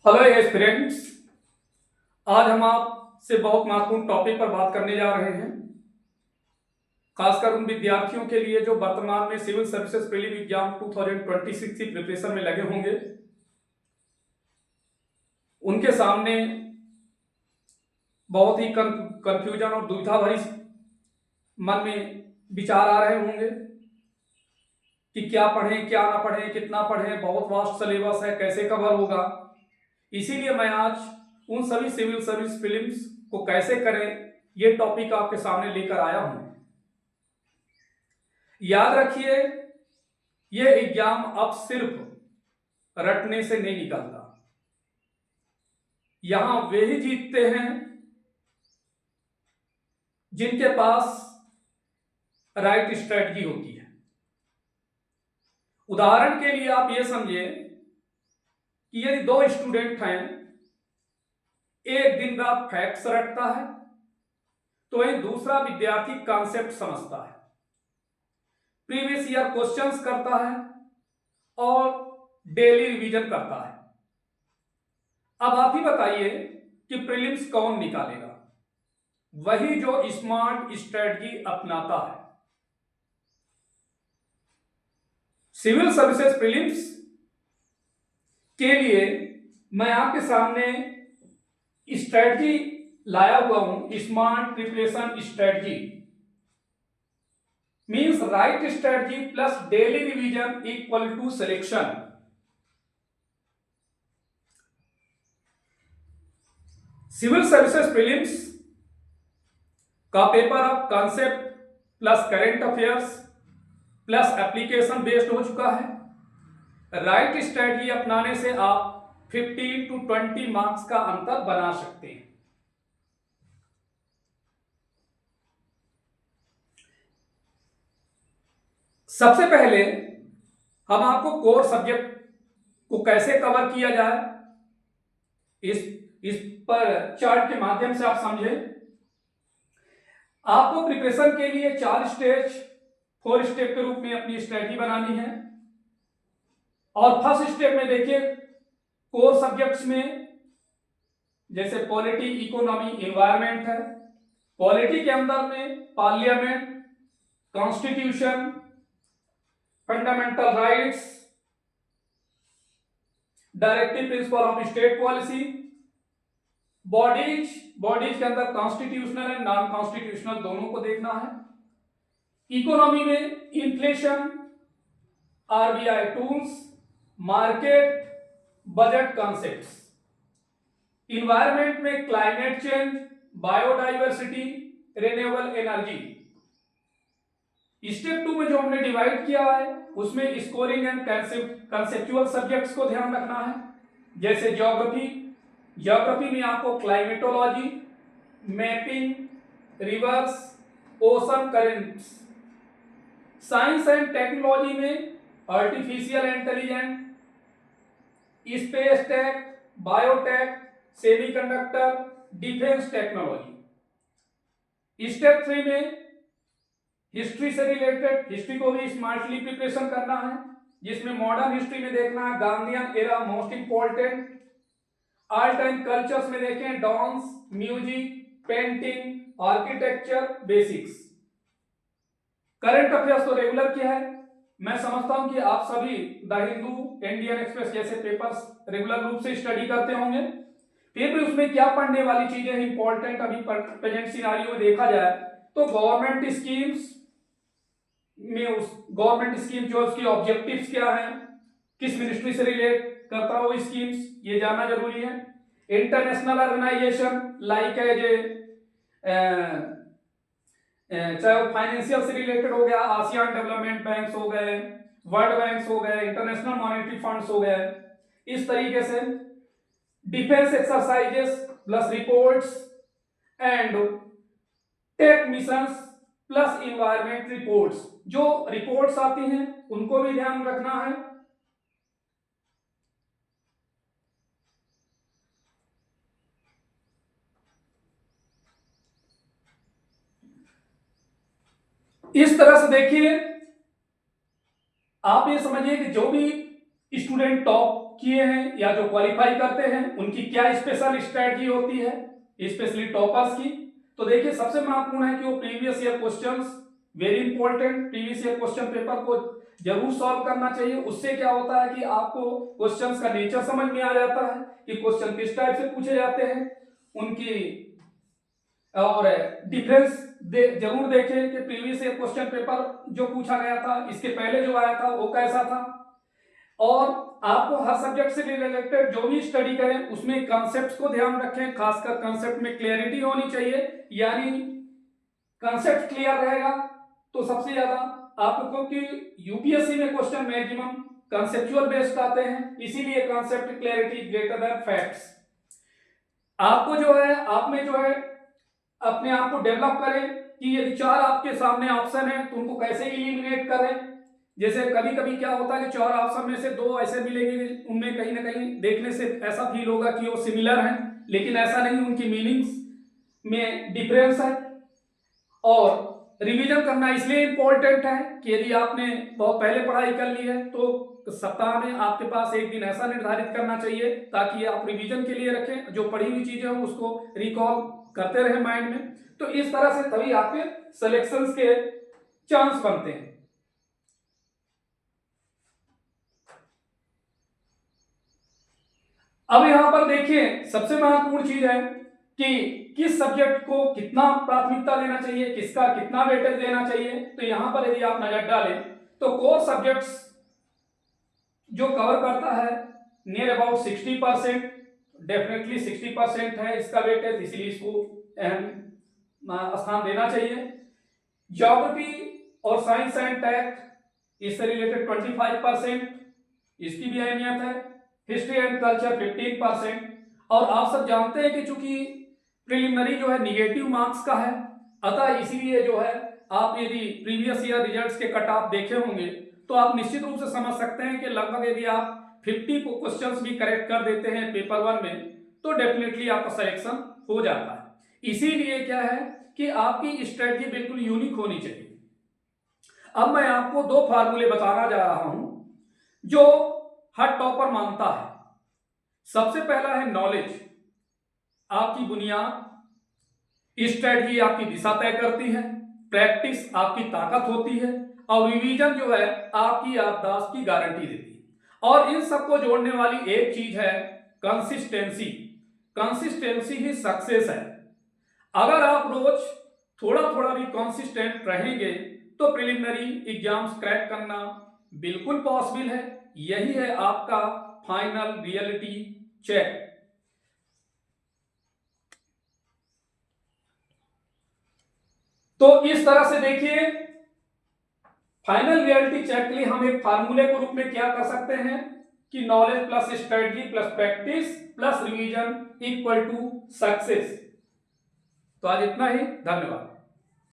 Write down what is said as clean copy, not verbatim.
Hello aspirants. आज हम आपसे बहुत महत्वपूर्ण टॉपिक पर बात करने जा रहे हैं, खासकर उन विद्यार्थियों के लिए जो वर्तमान में सिविल सर्विसेज प्रीलिम एग्जाम 2026 की प्रिपरेशन में लगे होंगे। उनके सामने बहुत ही कंफ्यूजन और दुविधा भरी मन में विचार आ रहे होंगे कि क्या पढ़ें क्या ना पढ़ें, कितना पढ़ें, बहुत वास्ट सिलेबस है, कैसे कवर होगा। इसीलिए मैं आज उन सभी सिविल सर्विस प्रीलिम्स को कैसे करें ये टॉपिक आपके सामने लेकर आया हूं। याद रखिए, ये एग्जाम अब सिर्फ रटने से नहीं निकलता। यहां वे ही जीतते हैं जिनके पास राइट स्ट्रेटजी होती है। उदाहरण के लिए आप ये समझिए कि यदि दो स्टूडेंट हैं, एक दिन रात फैक्ट्स रटता है तो वही दूसरा विद्यार्थी कॉन्सेप्ट समझता है, प्रीवियस ईयर क्वेश्चंस करता है और डेली रिवीजन करता है। अब आप ही बताइए कि प्रीलिम्स कौन निकालेगा? वही जो स्मार्ट स्ट्रेटजी अपनाता है। सिविल सर्विसेज प्रीलिम्स के लिए मैं आपके सामने स्ट्रेटजी लाया हुआ हूं। Smart preparation strategy means right strategy plus daily revision equal to selection. Civil services prelims का पेपर अब concept plus current affairs plus application based हो चुका है। राइट स्ट्रेटजी अपनाने से आप 15 to 20 मार्क्स का अंतर बना सकते हैं। सबसे पहले हम आपको कोर सब्जेक्ट को कैसे कवर किया जाए इस पर चार्ट के माध्यम से आप समझे। आपको प्रिपरेशन के लिए 4 स्टेप के रूप में अपनी स्ट्रेटजी बनानी है। और फर्स्ट स्टेप में देखिए, कोर सब्जेक्ट्स में जैसे पॉलिटी, इकोनॉमी, एनवायरमेंट है। पॉलिटी के अंदर में parliament, constitution, fundamental rights, directive principle of state policy. Bodies के अंदर कॉन्स्टिट्यूशनल एंड नॉन कॉन्स्टिट्यूशनल दोनों को देखना है। इकोनॉमी में inflation, RBI tools, market, budget concepts. Environment में climate change, biodiversity, renewable energy. Step 2 में जो हमने डिवाइड किया है उसमें स्कोरिंग एंड कंसेप्चुअल सब्जेक्ट्स को ध्यान रखना है। जैसे ज्योग्राफी में आपको climatology, mapping, rivers, ocean currents. Science and technology में artificial intelligence, space tech, biotech, semiconductor, defence technology. Step 3 में हिस्ट्री से रिलेटेड, हिस्ट्री को भी स्मार्टली प्रिपरेशन करना है, जिसमें मॉडर्न हिस्ट्री में देखना है Gandhian era most important. Art and cultures में देखें dance, music, painting, architecture basics. Current affairs तो रेगुलर किया है। मैं समझता हूं कि आप सभी द हिंदू, इंडियन एक्सप्रेस जैसे पेपर्स रेगुलर रूप से स्टडी करते होंगे। फिर भी उसमें क्या पढ़ने वाली चीजें इंपॉर्टेंट अभी प्रेजेंट सिनारियो में देखा जाए तो गवर्नमेंट स्कीम्स में गवर्नमेंट स्कीम जो उसकी ऑब्जेक्टिव्स क्या है, किस मिनिस्ट्री से रिलेट करता हो स्कीम्स, ये जानना जरूरी है। इंटरनेशनल ऑर्गेनाइजेशन लाइक चाहे फाइनेंशियल से रिलेटेड हो गया, आसियान डेवलपमेंट बैंक्स हो गए, वर्ल्ड बैंक्स हो गए, इंटरनेशनल मॉनेटरी फंड्स हो गए, इस तरीके से defence exercises plus reports and tech missions plus environment reports. जो रिपोर्ट्स आती हैं उनको भी ध्यान रखना है। इस तरह से देखिए, आप ये समझिए कि जो भी स्टूडेंट टॉप किए हैं या जो क्वालिफाई करते हैं उनकी क्या स्पेशल स्ट्रेटजी होती है, स्पेशली टॉपर्स की। तो देखिए सबसे महत्वपूर्ण है कि वो previous year questions, very important, previous year question paper को जरूर सॉल्व करना चाहिए। उससे क्या होता है कि आपको क्वेश्चंस का नेचर समझ में आ जाता है कि क्वेश्चन किस टाइप से पूछे जाते हैं, उनकी और डिफरेंस जरूर देखें कि प्रीवियस ईयर क्वेश्चन पेपर जो पूछा गया था इसके पहले जो आया था वो कैसा था। और आपको हर सब्जेक्ट से रिलेटेड जो भी स्टडी करें उसमें कॉन्सेप्ट्स को ध्यान रखें, खासकर कॉन्सेप्ट में क्लियरिटी होनी चाहिए, यानी कॉन्सेप्ट क्लियर रहेगा तो सबसे ज्यादा आपको, क्योंकि यूपीएससी में क्वेश्चन मैक्सिमम कॉन्सेप्चुअल बेस्ड आते हैं, इसीलिए concept clarity greater than facts. आपको जो है आप में जो है अपने आप को डेवलप करें कि यदि 4 आपके सामने ऑप्शन है तो उनको कैसे इलिमिनेट करें। जैसे कभी कभी क्या होता है कि 4 ऑप्शन में से 2 ऐसे मिलेंगे उनमें कहीं ना कहीं देखने से ऐसा फील होगा कि वो सिमिलर हैं, लेकिन ऐसा नहीं, उनकी मीनिंग्स में डिफरेंस है। और रिवीजन करना इसलिए इंपॉर्टेंट है कि यदि आपने बहुत पहले पढ़ाई कर ली है तो सप्ताह में आपके पास एक दिन ऐसा निर्धारित करना चाहिए ताकि आप रिवीजन के लिए रखें, जो पढ़ी हुई चीजें हो उसको रिकॉल करते रहे माइंड में। तो इस तरह से तभी आपके सिलेक्शंस के चांस बनते हैं। अब यहां पर देखिए सबसे महत्वपूर्ण चीज है कि किस सब्जेक्ट को कितना प्राथमिकता देना चाहिए, किसका कितना वेटेज देना चाहिए। तो यहां पर यदि आप नजर डालें तो कोर सब्जेक्ट्स जो कवर करता है नियर अबाउट 60%, डेफिनेटली 60% है इसका वेटेज, इसलिए इसको अहम स्थान देना चाहिए। ज्योग्राफी और साइंस एंड टेक इससे रिलेटेड 25%, इसकी भी अहमियत है। History and culture 15%। और आप सब जानते हैं कि चूंकि प्रिलिमिनरी जो है निगेटिव मार्क्स का है, अतः इसीलिए जो है आप यदि प्रीवियस ईयर रिजल्ट्स के कट ऑफ देखे होंगे तो आप निश्चित रूप से समझ सकते हैं कि लगभग यदि आप 50 क्वेश्चंस भी करेक्ट कर देते हैं पेपर 1 में तो डेफिनेटली आपका सिलेक्शन हो जाता है। इसीलिए क्या है कि आपकी स्ट्रेटजी बिल्कुल यूनिक होनी चाहिए। अब मैं आपको 2 फार्मूले बताना जा रहा हूं जो हर टॉपर मानता है। सबसे पहला है नॉलेज, आपकी बुनियाद, स्ट्रेटजी आपकी दिशा तय करती है, प्रैक्टिस आपकी ताकत होती है और रिवीजन जो है आपकी याददाश्त की गारंटी देती है। और इन सबको जोड़ने वाली एक चीज है कंसिस्टेंसी। कंसिस्टेंसी ही सक्सेस है। अगर आप रोज थोड़ा थोड़ा भी कंसिस्टेंट रहेंगे तो प्रिलिमिनरी एग्जाम्स क्रैक करना बिल्कुल पॉसिबल है। यही है आपका फाइनल रियलिटी चेक। तो इस तरह से देखिए फाइनल रियलिटी चेक के लिए हम एक फार्मूले के रूप में क्या कर सकते हैं कि knowledge plus strategy plus practice plus revision equal to success. तो आज इतना ही, धन्यवाद।